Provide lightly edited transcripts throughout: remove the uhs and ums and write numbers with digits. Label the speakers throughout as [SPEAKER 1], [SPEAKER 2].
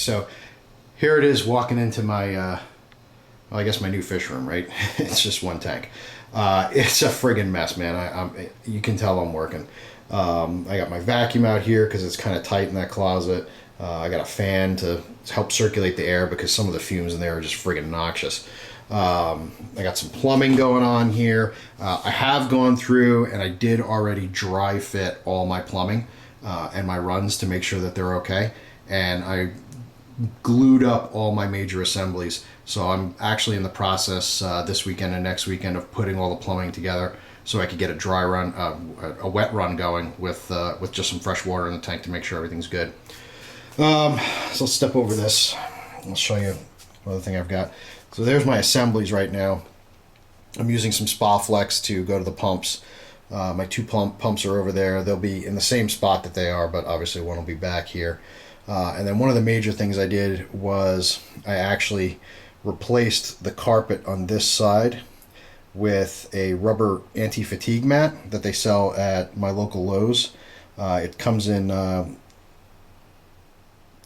[SPEAKER 1] so here it is walking into my, well, I guess my new fish room, right? It's just one tank. It's a friggin' mess, man. You can tell I'm working. I got my vacuum out here because it's kind of tight in that closet. I got a fan to help circulate the air because some of the fumes in there are just friggin' noxious. I got some plumbing going on here. I have gone through and I did already dry fit all my plumbing and my runs to make sure that they're okay. And I glued up all my major assemblies. So I'm actually in the process this weekend and next weekend of putting all the plumbing together so I could get a dry run, a wet run going with just some fresh water in the tank to make sure everything's good. So let's step over this. I'll show you another thing I've got. So there's my assemblies right now. I'm using some Spa Flex to go to the pumps. My two pumps are over there. They'll be in the same spot that they are, but obviously one will be back here. And then one of the major things I did was I actually replaced the carpet on this side with a rubber anti-fatigue mat that they sell at my local Lowe's. It comes in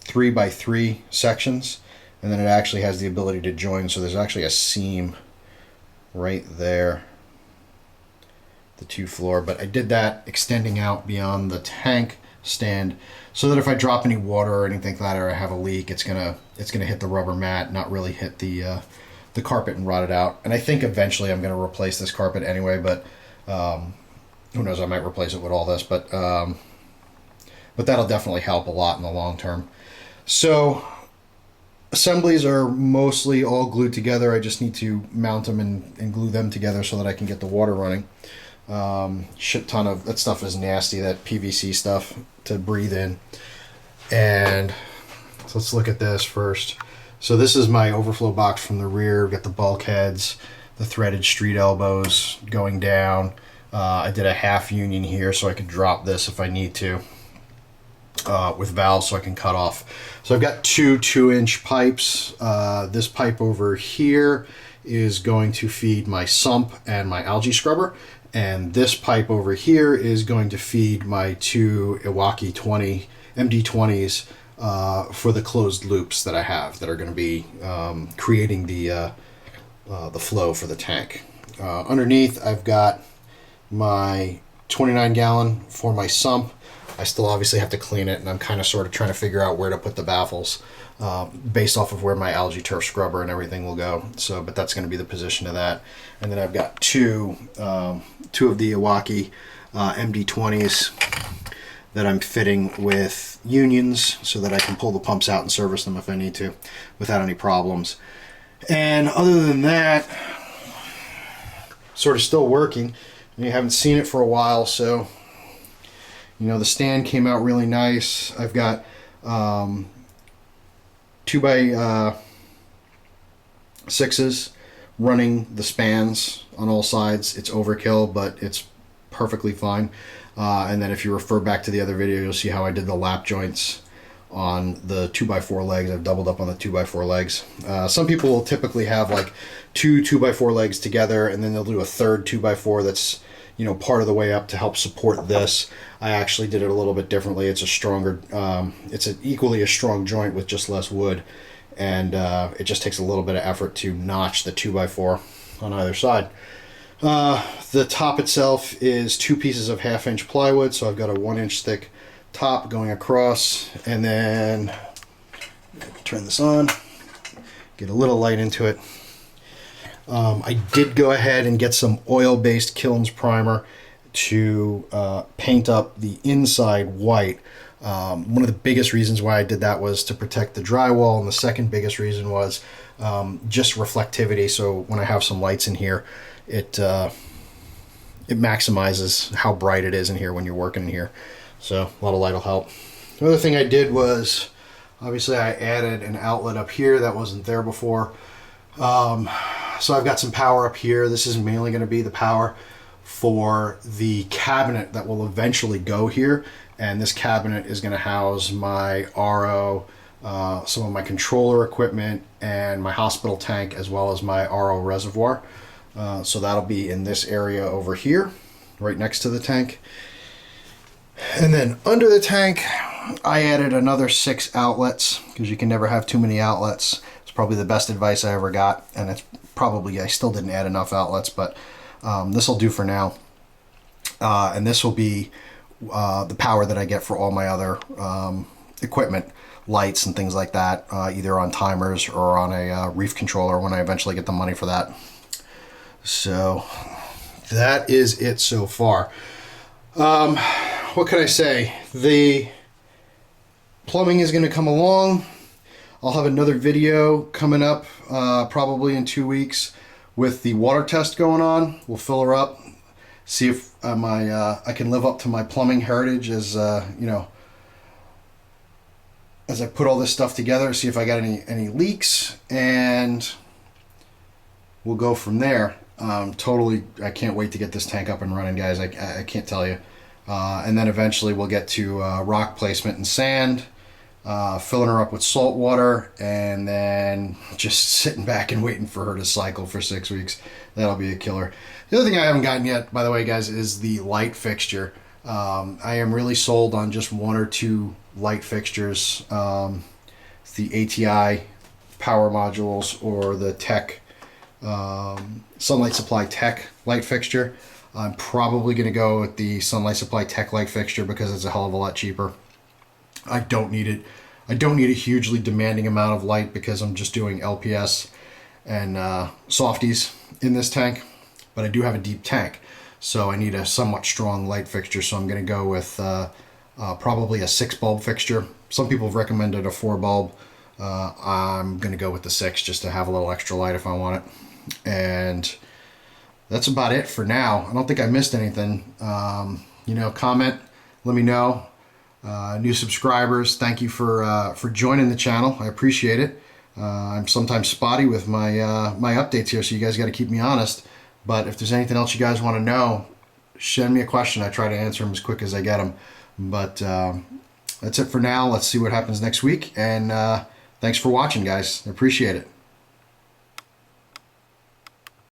[SPEAKER 1] 3x3 sections, and then it actually has the ability to join, so there's actually a seam right there, the two floor. But I did that extending out beyond the tank stand so that if I drop any water or anything like that, or I have a leak, it's gonna hit the rubber mat, not really hit the carpet and rot it out. And I think eventually I'm gonna replace this carpet anyway, but who knows, I might replace it with all this, but that'll definitely help a lot in the long term. So assemblies are mostly all glued together. I just need to mount them and glue them together so that I can get the water running. Shit ton of that stuff is nasty, that PVC stuff to breathe in. And so let's look at this first. So this is my overflow box from the rear. We've got the bulkheads, the threaded street elbows going down. I did a half union here so I could drop this if I need to with valves so I can cut off. So I've got two 2-inch pipes. This pipe over here is going to feed my sump and my algae scrubber. And this pipe over here is going to feed my two Iwaki 20 MD20s for the closed loops that I have that are going to be creating the flow for the tank. Underneath, I've got my 29 gallon for my sump. I still obviously have to clean it, and I'm kind of sort of trying to figure out where to put the baffles based off of where my algae turf scrubber and everything will go. So, but that's going to be the position of that. And then I've got two of the Iwaki MD20s that I'm fitting with unions so that I can pull the pumps out and service them if I need to without any problems. And other than that, sort of still working. You haven't seen it for a while, so you know the stand came out really nice. I've got 2x6s running the spans on all sides. It's overkill, but it's perfectly fine. And then if you refer back to the other video, you'll see how I did the lap joints on the 2x4 legs. I've doubled up on the 2x4 legs. Some people will typically have like two 2x4 legs together, and then they'll do a third 2x4 that's, you know, part of the way up to help support this. I actually did it a little bit differently. It's a stronger, it's an equally as strong joint with just less wood, and it just takes a little bit of effort to notch the 2x4 on either side. The top itself is 2 pieces of 1/2-inch plywood, so I've got a 1-inch thick top going across, and then turn this on, get a little light into it. I did go ahead and get some oil-based Kilns primer to paint up the inside white. One of the biggest reasons why I did that was to protect the drywall, and the second biggest reason was just reflectivity. So when I have some lights in here, it maximizes how bright it is in here when you're working in here. So a lot of light will help. The other thing I did was, obviously I added an outlet up here that wasn't there before. So I've got some power up here. This is mainly going to be the power for the cabinet that will eventually go here. And this cabinet is going to house my RO, some of my controller equipment, and my hospital tank, as well as my RO reservoir. So that'll be in this area over here, right next to the tank. And then under the tank, I added another 6 outlets because you can never have too many outlets. It's probably the best advice I ever got, and it's probably, I still didn't add enough outlets, but this will do for now. And this will be the power that I get for all my other equipment, lights and things like that, either on timers or on a Reef controller when I eventually get the money for that. So that is it so far. What can I say? The plumbing is going to come along. I'll have another video coming up probably in 2 weeks with the water test going on. We'll fill her up, see if I can live up to my plumbing heritage as you know, as I put all this stuff together, see if I got any leaks, and we'll go from there. Totally, I can't wait to get this tank up and running, guys. I can't tell you. And then eventually we'll get to rock placement and sand, filling her up with salt water, and then just sitting back and waiting for her to cycle for 6 weeks. That'll be a killer. The other thing I haven't gotten yet, by the way, guys, is the light fixture. I am really sold on just 1 or 2 light fixtures. It's the ATI power modules or the Tech Sunlight Supply Tech light fixture. I'm probably going to go with the Sunlight Supply Tech light fixture because it's a hell of a lot cheaper. I don't need it. I don't need a hugely demanding amount of light because I'm just doing LPS and softies in this tank, but I do have a deep tank, so I need a somewhat strong light fixture. So I'm going to go with probably a 6 bulb fixture. Some people have recommended a 4 bulb. I'm going to go with the 6 just to have a little extra light if I want it. And that's about it for now. I don't think I missed anything. You know, comment, let me know. New subscribers, thank you for joining the channel. I appreciate it. I'm sometimes spotty with my my updates here, so you guys got to keep me honest. But if there's anything else you guys want to know, send me a question. I try to answer them as quick as I get them. But that's it for now. Let's see what happens next week. And thanks for watching, guys. I appreciate it.